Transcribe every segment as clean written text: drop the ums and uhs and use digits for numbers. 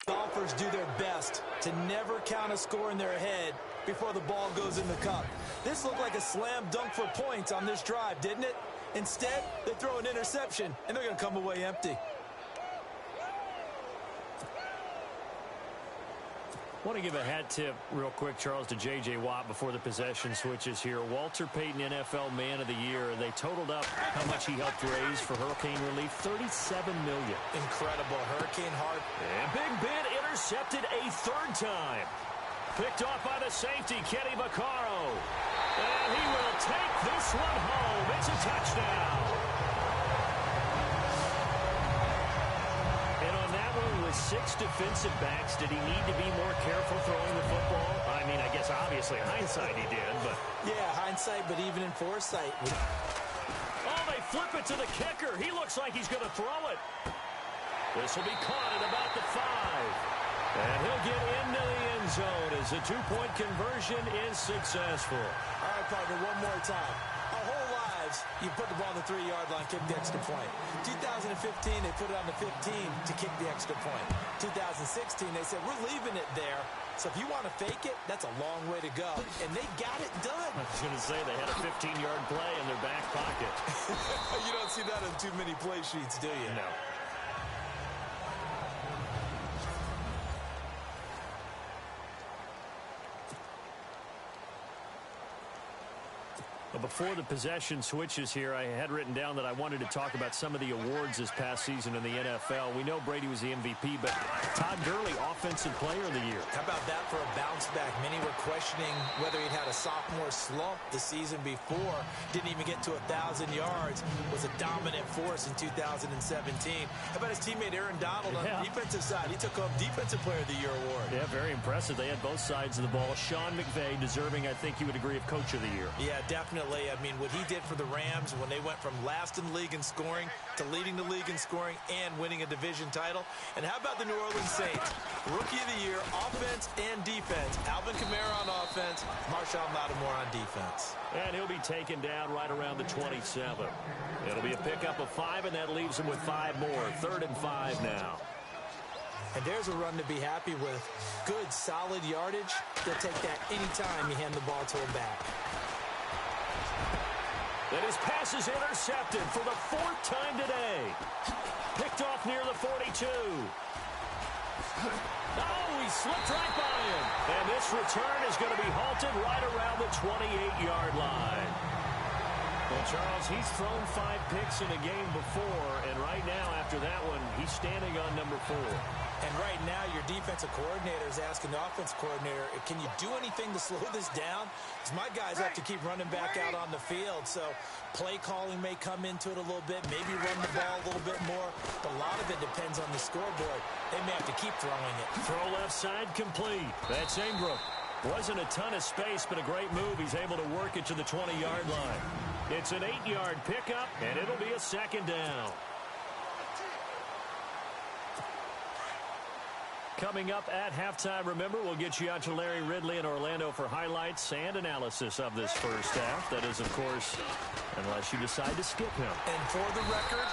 Golfers do their best to never count a score in their head before the ball goes in the cup. This looked like a slam dunk for points on this drive, didn't it? Instead, they throw an interception, and they're going to come away empty. I want to give a hat tip real quick, Charles, to J.J. Watt before the possession switches here. Walter Payton, NFL Man of the Year. They totaled up how much he helped raise for hurricane relief, $37 million. Incredible. Hurricane Hart. And Big Ben intercepted a third time. Picked off by the safety, Kenny Vaccaro. And he will take this one home. It's a touchdown. With 6 defensive backs, did he need to be more careful throwing the football? I mean, I guess obviously hindsight he did, but... Yeah, hindsight, but even in foresight. Oh, they flip it to the kicker. He looks like he's going to throw it. This will be caught at about the 5. And he'll get into the end zone as the two-point conversion is successful. All right, partner, one more time. Our whole lives, you put the ball on the 3-yard line, kick the extra point. 2015, they put it on the 15 to kick the extra point. 2016, they said, we're leaving it there. So if you want to fake it, that's a long way to go. And they got it done. I was going to say they had a 15-yard play in their back pocket. You don't see that on too many play sheets, do you? No. But before the possession switches here, I had written down that I wanted to talk about some of the awards this past season in the NFL. We know Brady was the MVP, but Todd Gurley, Offensive Player of the Year. How about that for a bounce back? Many were questioning whether he'd had a sophomore slump the season before. Didn't even get to 1,000 yards. Was a dominant force in 2017. How about his teammate Aaron Donald on the defensive side? He took home Defensive Player of the Year award. Yeah, very impressive. They had both sides of the ball. Sean McVay deserving, I think you would agree, of Coach of the Year. Yeah, definitely. I mean, what he did for the Rams when they went from last in the league in scoring to leading the league in scoring and winning a division title. And how about the New Orleans Saints? Rookie of the Year, offense and defense. Alvin Kamara on offense, Marshawn Lattimore on defense. And he'll be taken down right around the 27. It'll be a pickup of 5, and that leaves him with 5 more. 3rd and 5 now. And there's a run to be happy with. Good, solid yardage. They'll take that anytime you hand the ball to a back. And his pass is intercepted for the 4th time today. Picked off near the 42. Oh, he slipped right by him. And this return is going to be halted right around the 28-yard line. Well, Charles, he's thrown 5 picks in a game before, and right now, after that one, he's standing on number 4. And right now, your defensive coordinator is asking the offensive coordinator, can you do anything to slow this down? Because my guys have to keep running back out on the field. So play calling may come into it a little bit, maybe run the ball a little bit more. But a lot of it depends on the scoreboard. They may have to keep throwing it. Throw left side complete. That's Ingram. Wasn't a ton of space, but a great move. He's able to work it to the 20-yard line. It's an 8-yard pickup, and it'll be a 2nd down. Coming up at halftime, remember, we'll get you out to Larry Ridley in Orlando for highlights and analysis of this first half. That is, of course, unless you decide to skip him. And for the record,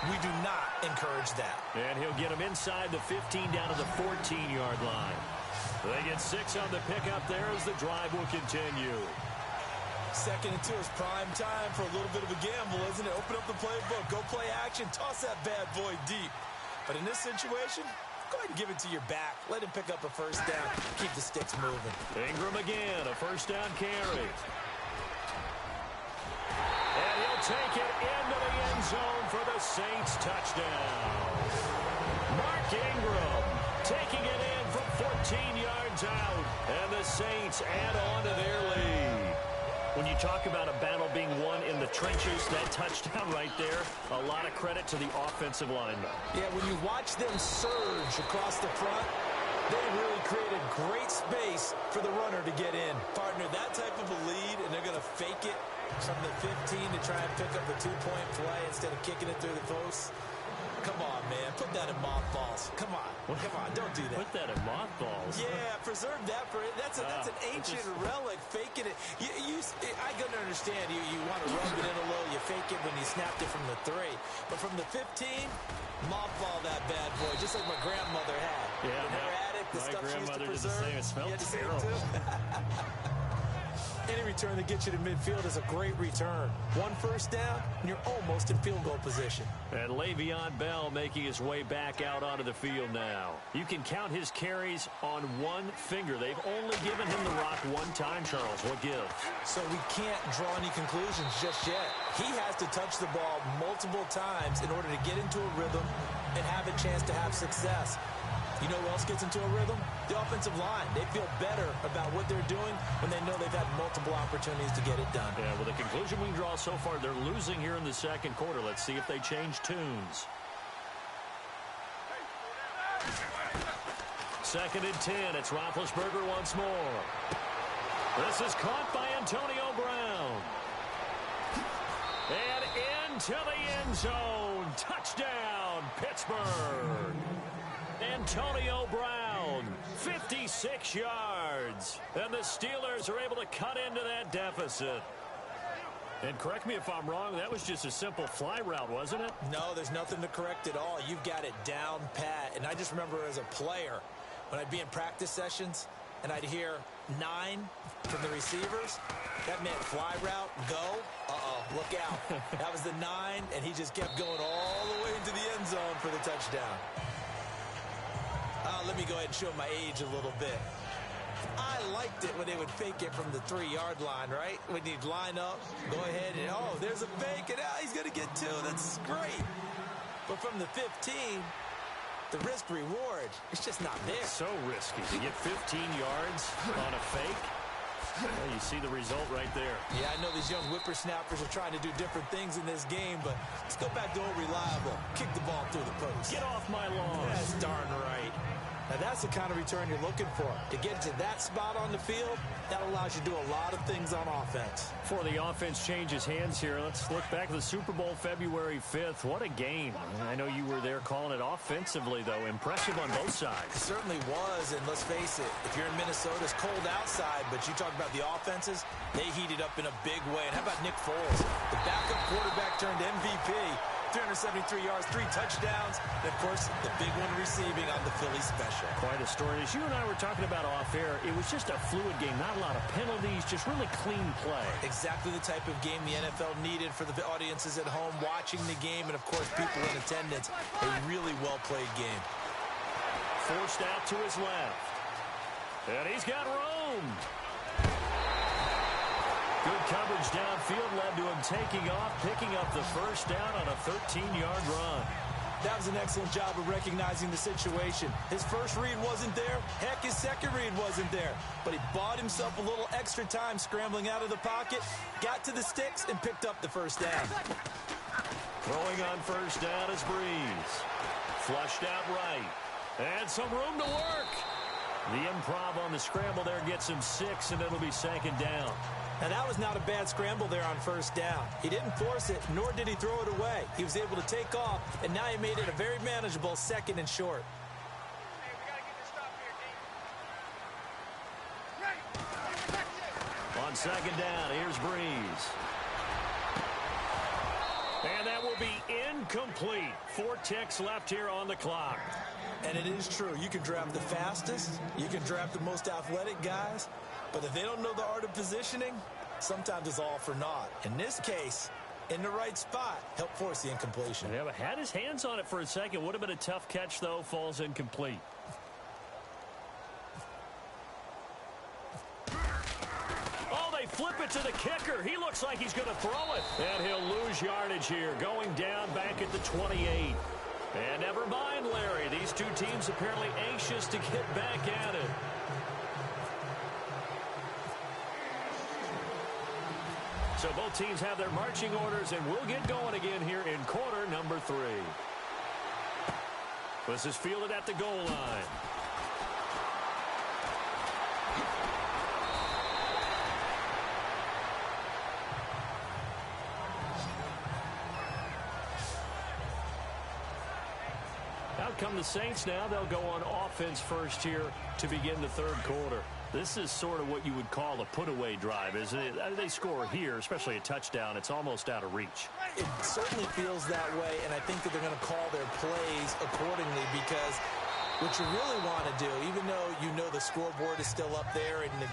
we do not encourage that. And he'll get him inside the 15 down to the 14-yard line. They get 6 on the pickup there as the drive will continue. 2nd and 2 is prime time for a little bit of a gamble, isn't it? Open up the playbook, go play action, toss that bad boy deep. But in this situation, go ahead and give it to your back. Let him pick up a 1st down. Keep the sticks moving. Ingram again, a 1st down carry. And he'll take it into the end zone for the Saints touchdown. Mark Ingram taking it in from 14 yards out. And the Saints add on to their lead. When you talk about a battle being won in the trenches, that touchdown right there, a lot of credit to the offensive linemen. Yeah, when you watch them surge across the front, they really created great space for the runner to get in. Partner, that type of a lead, and they're going to fake it from the 15 to try and pick up a 2-point play instead of kicking it through the post. Come on, man. Put that in mothballs. Come on. Come on. Don't do that. Put that in mothballs? Yeah, preserve that for it. That's an ancient relic. Faking it. I can understand. You want to rub it in a little. You fake it when he snapped it from the 3. But from the 15, mothball that bad boy, just like my grandmother had. Yeah, in her attic, the stuff she used to preserve. did the same. It smelled terrible. Any return that gets you to midfield is a great return. 1 first down, and you're almost in field goal position. And Le'Veon Bell making his way back out onto the field now. You can count his carries on one finger. They've only given him the rock one time, Charles. What gives? So we can't draw any conclusions just yet. He has to touch the ball multiple times in order to get into a rhythm and have a chance to have success. You know who else gets into a rhythm? The offensive line. They feel better about what they're doing when they know they've had multiple opportunities to get it done. Yeah, well, the conclusion we can draw so far, they're losing here in the second quarter. Let's see if they change tunes. 2nd and 10. It's Roethlisberger once more. This is caught by Antonio Brown. And into the end zone. Touchdown, Pittsburgh. Antonio Brown, 56 yards. And the Steelers are able to cut into that deficit. And correct me if I'm wrong, that was just a simple fly route, wasn't it? No, there's nothing to correct at all. You've got it down pat. And I just remember as a player, when I'd be in practice sessions, and I'd hear 9 from the receivers, that meant fly route, go. Uh-oh, look out. That was the 9, and he just kept going all the way into the end zone for the touchdown. Let me go ahead and show my age a little bit. I liked it when they would fake it from the 3-yard line, right? When you'd line up, go ahead and, oh, there's a fake, and he's going to get 2. That's great. But from the 15, the risk-reward, it's just not there. So risky to get 15 yards on a fake. Well, you see the result right there. Yeah, I know these young whippersnappers are trying to do different things in this game, but let's go back to old reliable. Kick the ball through the post. Get off my lawn. That's darn right. Now, that's the kind of return you're looking for. To get to that spot on the field, that allows you to do a lot of things on offense. Before the offense changes hands here, let's look back at the Super Bowl February 5th. What a game. I know you were there calling it offensively, though. Impressive on both sides. It certainly was, and let's face it, if you're in Minnesota, it's cold outside, but you talk about the offenses, they heated up in a big way. And how about Nick Foles? The backup quarterback turned MVP. 373 yards, 3 touchdowns, and, of course, the big one receiving on the Philly special. Quite a story. As you and I were talking about off air, it was just a fluid game, not a lot of penalties, just really clean play. Exactly the type of game the NFL needed for the audiences at home watching the game, and, of course, people in attendance. A really well-played game. Forced out to his left. And he's got room. Good coverage downfield led to him taking off, picking up the first down on a 13-yard run. That was an excellent job of recognizing the situation. His first read wasn't there. Heck, his second read wasn't there. But he bought himself a little extra time scrambling out of the pocket, got to the sticks, and picked up the first down. Throwing on first down is Breeze. Flushed out right. And some room to work. The improv on the scramble there gets him 6, and it'll be 2nd down. Now, that was not a bad scramble there on first down. He didn't force it, nor did he throw it away. He was able to take off, and now he made it a very manageable 2nd and short. On 2nd down, here's Breeze. And that will be incomplete. 4 ticks left here on the clock. And it is true. You can draft the fastest. You can draft the most athletic guys. But if they don't know the art of positioning, sometimes it's all for naught. In this case, in the right spot, helped force the incompletion. Yeah, but had his hands on it for a second. Would have been a tough catch, though. Falls incomplete. Oh, they flip it to the kicker. He looks like he's going to throw it. And he'll lose yardage here, going down back at the 28. And never mind, Larry. These two teams apparently anxious to get back at it. So both teams have their marching orders, and we'll get going again here in quarter number 3. This is fielded at the goal line. Out come the Saints now. They'll go on offense first here to begin the 3rd quarter. This is sort of what you would call a put-away drive, isn't it? They score here, especially a touchdown. It's almost out of reach. It certainly feels that way, and I think that they're going to call their plays accordingly, because what you really want to do, even though you know the scoreboard is still up there and the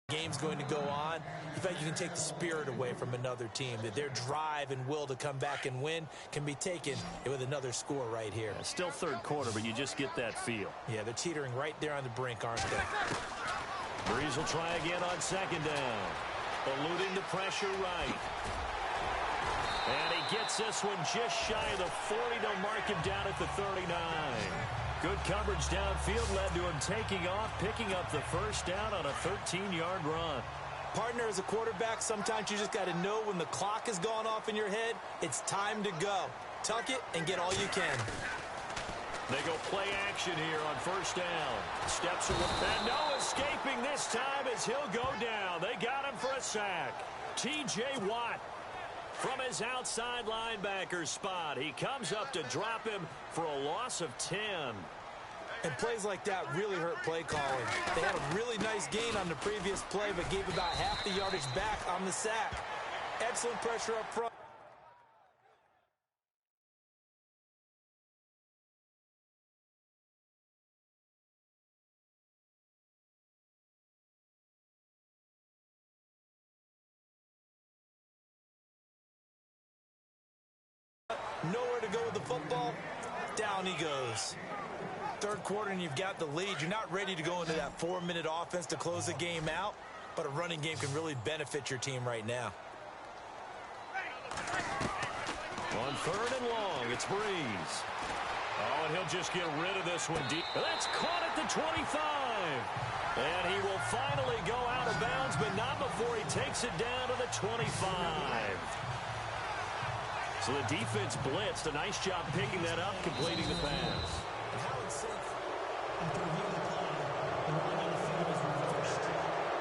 game's going to go on. In fact, you can take the spirit away from another team, that their drive and will to come back and win can be taken with another score right here. Yeah, still third quarter, but you just get that feel. Yeah, they're teetering right there on the brink, aren't they? Breeze will try again on second down. Eluding the pressure right. And he gets this one just shy of the 40. They'll mark him down at the 39. Good coverage downfield led to him taking off, picking up the first down on a 13-yard run. Partner, as a quarterback, sometimes you just got to know when the clock has gone off in your head, it's time to go. Tuck it and get all you can. They go play action here on first down. Steps away. And no escaping this time as he'll go down. They got him for a sack. T.J. Watt from his outside linebacker spot. He comes up to drop him for a loss of 10. And plays like that really hurt play calling. They had a really nice gain on the previous play, but gave about half the yardage back on the sack. Excellent pressure up front. Nowhere to go with the football. Down he goes. Third quarter and you've got the lead. You're not ready to go into that 4-minute offense to close the game out, but a running game can really benefit your team right now. On third and long, it's Breeze. Oh, and he'll just get rid of this one deep. That's caught at the 25. And he will finally go out of bounds, but not before he takes it down to the 25. So the defense blitzed. A nice job picking that up, completing the pass.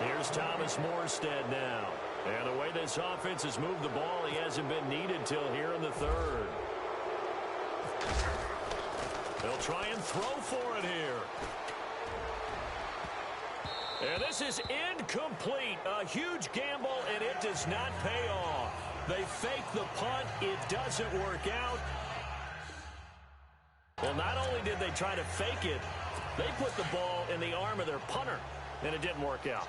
Here's Thomas Morstead now. And the way this offense has moved the ball, he hasn't been needed till here in the third. They'll try and throw for it here. And this is incomplete. A huge gamble, and it does not pay off. They fake the punt. It doesn't work out. Well, not only did they try to fake it, they put the ball in the arm of their punter, and it didn't work out.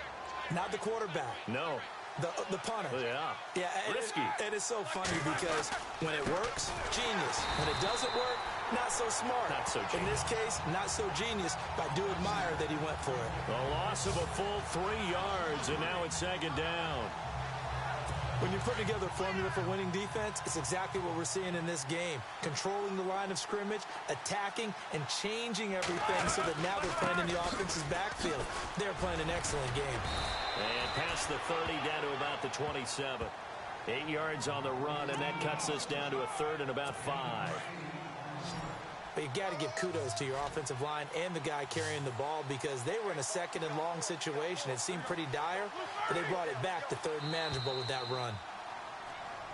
Not the quarterback. No. The punter. Yeah. Yeah. Risky. And it's so funny because when it works, genius. When it doesn't work, not so smart. Not so genius. In this case, not so genius, but I do admire that he went for it. A loss of a full 3 yards, and now it's second down. When you're putting together a formula for winning defense, it's exactly what we're seeing in this game. Controlling the line of scrimmage, attacking, and changing everything so that now they're playing in the offense's backfield. They're playing an excellent game. And past the 30 down to about the 27. 8 yards on the run, and that cuts us down to a third and about 5. But you got to give kudos to your offensive line and the guy carrying the ball because they were in a second and long situation. It seemed pretty dire, but they brought it back to third and manageable with that run.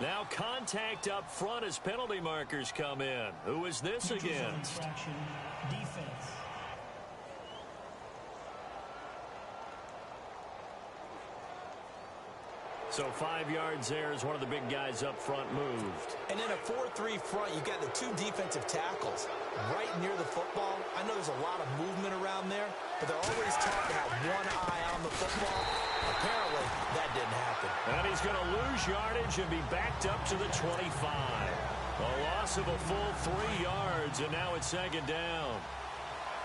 Now contact up front as penalty markers come in. Who is this against? Defense. So 5 yards there as one of the big guys up front moved. And in a 4-3 front, you've got the 2 defensive tackles right near the football. I know there's a lot of movement around there, but they're always taught to have one eye on the football. Apparently, that didn't happen. And he's going to lose yardage and be backed up to the 25. A loss of a full 3 yards, and now it's second down.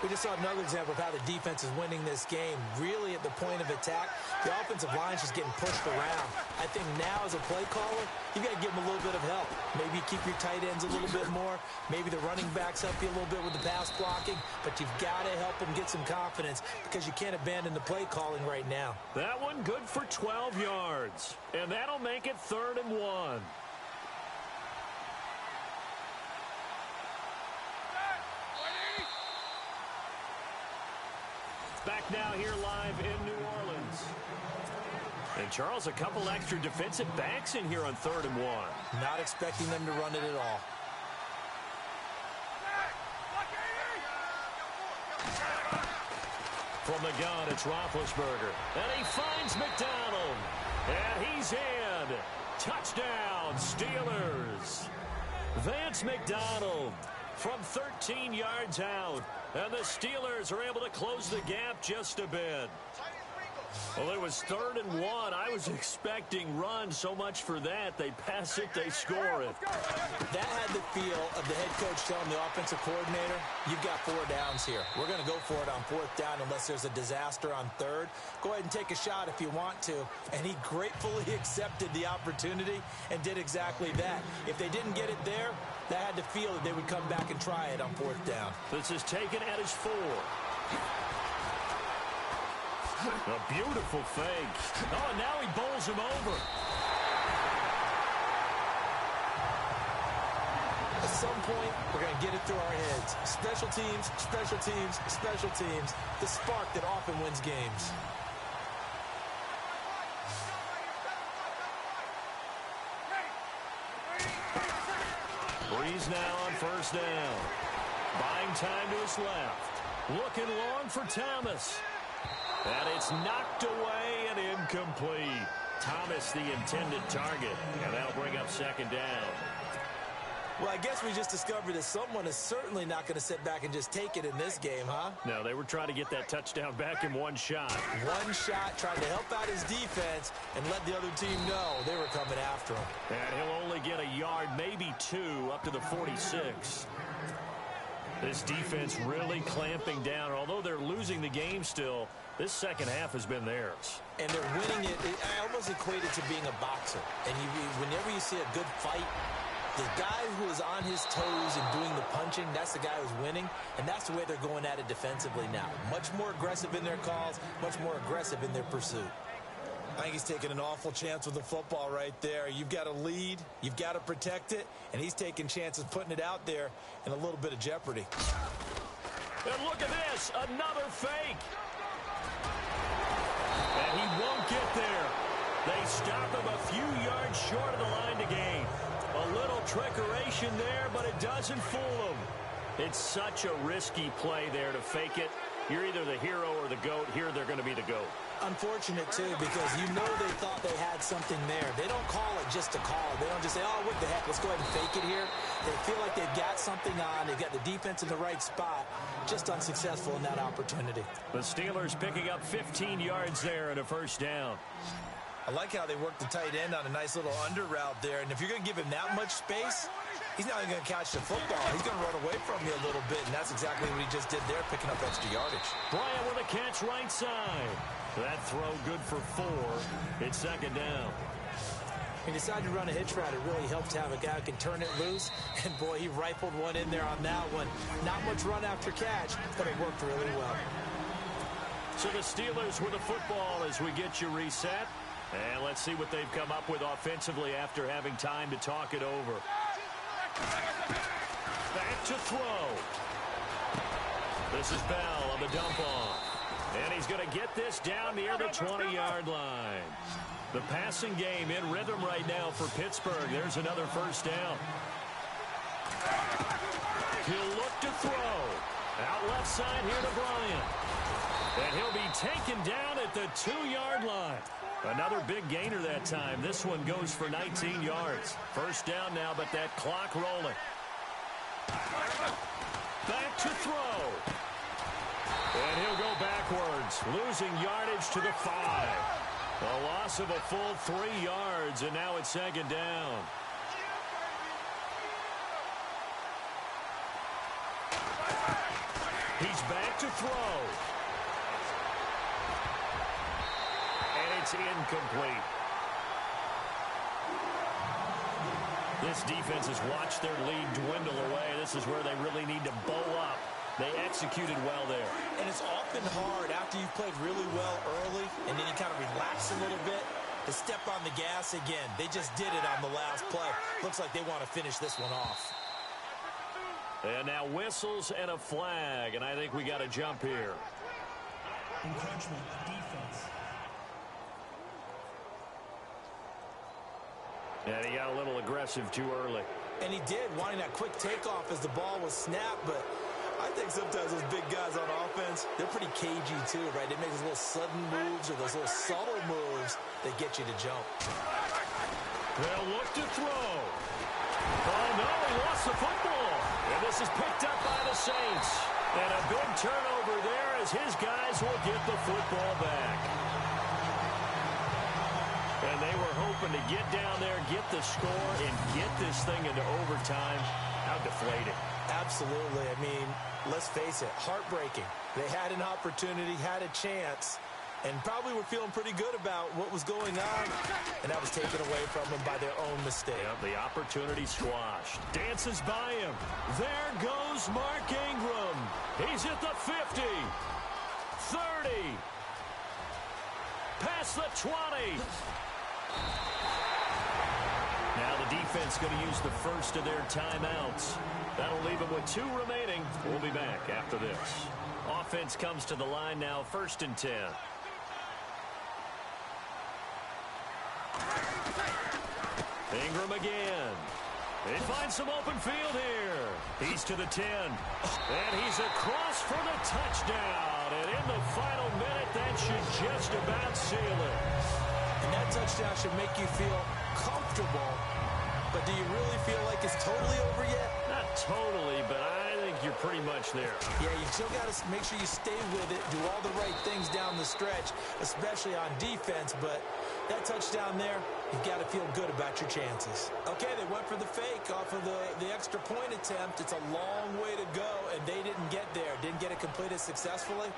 We just saw another example of how the defense is winning this game. Really at the point of attack, the offensive line's just getting pushed around. I think now as a play caller, you got to give them a little bit of help. Maybe keep your tight ends a little bit more. Maybe the running backs help you a little bit with the pass blocking. But you've got to help them get some confidence because you can't abandon the play calling right now. That one good for 12 yards. And that'll make it 3rd and 1. Back now here live in New Orleans. And Charles, a couple extra defensive backs in here on 3rd and 1. Not expecting them to run it at all. From the gun, it's Roethlisberger. And he finds McDonald. And he's in. Touchdown, Steelers. Vance McDonald from 13 yards out. And the Steelers are able to close the gap just a bit. Well, it was 3rd and 1. I was expecting run. So much for that. They pass it, they score it. That had the feel of the head coach telling the offensive coordinator, you've got 4 downs here. We're going to go for it on 4th down unless there's a disaster on 3rd. Go ahead and take a shot if you want to. And he gratefully accepted the opportunity and did exactly that. If they didn't get it there, that had the feel that they would come back and try it on 4th down. This is taken at his 4. A beautiful fake. Oh, and now he bowls him over. At some point, we're going to get it through our heads. Special teams, special teams, special teams. The spark that often wins games. Breeze now on 1st down. Buying time to his left. Looking long for Thomas. And it's knocked away and incomplete. Thomas the intended target. And that'll bring up 2nd down. Well, I guess we just discovered that someone is certainly not going to sit back and just take it in this game, huh? No, they were trying to get that touchdown back in one shot. One shot, trying to help out his defense and let the other team know they were coming after him. And he'll only get a yard, maybe 2, up to the 46. This defense really clamping down. Although they're losing the game still, this second half has been theirs. And they're winning it. I almost equate it to being a boxer. And whenever you see a good fight, the guy who is on his toes and doing the punching, that's the guy who's winning. And that's the way they're going at it defensively now. Much more aggressive in their calls, much more aggressive in their pursuit. I think he's taking an awful chance with the football right there. You've got to lead, you've got to protect it, and he's taking chances putting it out there in a little bit of jeopardy. And look at this, another fake. And he won't get there. They stop him a few yards short of the line to gain. A little trickeration there, but it doesn't fool him. It's such a risky play there to fake it. You're either the hero or the GOAT. Here they're going to be the GOAT. Unfortunate, too, because you know they thought they had something there. They don't call it just a call. They don't just say, oh, what the heck, let's go ahead and fake it here. They feel like they've got something on. They've got the defense in the right spot. Just unsuccessful in that opportunity. The Steelers picking up 15 yards there and a 1st down. I like how they work the tight end on a nice little under route there. And if you're going to give him that much space, he's not even going to catch the football. He's going to run away from you a little bit, and that's exactly what he just did there, picking up extra yardage. Bryant with a catch right side. That throw good for 4. It's 2nd down. He decided to run a hitch route. It really helped to have a guy who can turn it loose. And, boy, he rifled one in there on that one. Not much run after catch, but it worked really well. So the Steelers with the football as we get you reset. And let's see what they've come up with offensively after having time to talk it over. Back to throw. This is Bell on the dump off. And he's going to get this down near the 20-yard line. The passing game in rhythm right now for Pittsburgh. There's another 1st down. He'll look to throw. Out left side here to Bryant. And he'll be taken down at the 2-yard line. Another big gainer that time. This one goes for 19 yards. 1st down now, but that clock rolling. Back to throw. And he'll go backwards, losing yardage to the 5. A loss of a full 3 yards, and now it's 2nd down. He's back to throw. And it's incomplete. This defense has watched their lead dwindle away. This is where they really need to bow up. They executed well there. And it's often hard after you've played really well early and then you kind of relax a little bit to step on the gas again. They just did it on the last play. Looks like they want to finish this one off. And now whistles and a flag, and I think we got a jump here. Encroachment, defense. And he got a little aggressive too early. And he did, wanting that quick takeoff as the ball was snapped, but I think sometimes those big guys on offense, they're pretty cagey too, right? They make those little sudden moves or those little subtle moves that get you to jump. They'll look to throw. Oh, no, he lost the football. And this is picked up by the Saints. And a big turnover there as his guys will get the football back. hoping to get down there, get the score, and get this thing into overtime. How deflating. Absolutely. I mean, let's face it, heartbreaking. They had an opportunity, had a chance, and probably were feeling pretty good about what was going on, and that was taken away from them by their own mistake. Yep, the opportunity squashed. Dances by him. There goes Mark Ingram. He's at the 50. 30. Past the 20. Now the defense going to use the first of their timeouts. That'll leave them with 2 remaining. We'll be back after this. Offense comes to the line now, 1st and 10. Ingram again. They find some open field here. He's to the 10. And he's across for the touchdown. And in the final minute, that should just about seal it. And that touchdown should make you feel comfortable. But do you really feel like it's totally over yet? Not totally, but I think you're pretty much there. Yeah, you still got to make sure you stay with it, do all the right things down the stretch, especially on defense. But that touchdown there, you've got to feel good about your chances. Okay, they went for the fake off of the extra point attempt. It's a long way to go, and they didn't get there. Didn't get it completed successfully.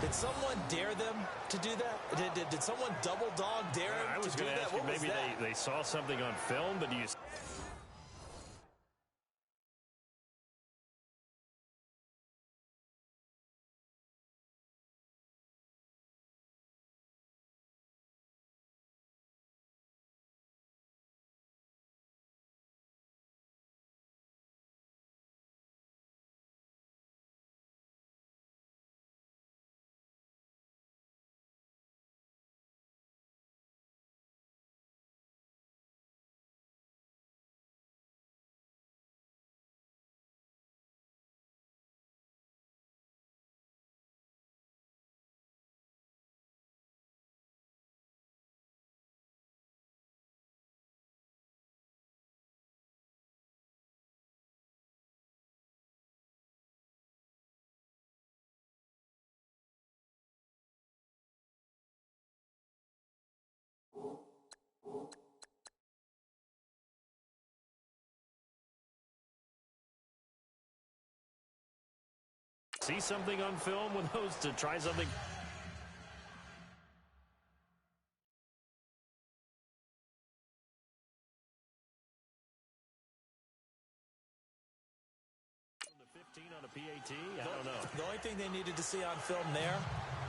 Did someone dare them to do that? Did someone double dog dare them I was to do going to that? ask you, maybe they saw something on film, but do you... See something on film with those to try something? The 15 on a PAT? I don't know. The only thing they needed to see on film there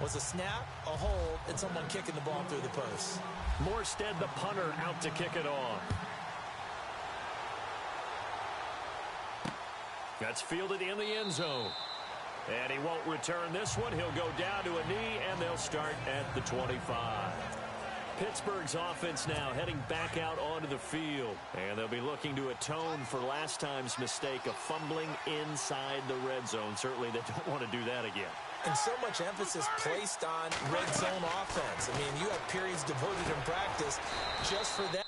was a snap, a hold, and someone kicking the ball through the post. Morstead, the punter, out to kick it off. That's fielded in the end zone. And he won't return this one. He'll go down to a knee, and they'll start at the 25. Pittsburgh's offense now heading back out onto the field. And they'll be looking to atone for last time's mistake of fumbling inside the red zone. Certainly they don't want to do that again. And so much emphasis placed on red zone offense. I mean, you have periods devoted in practice just for that.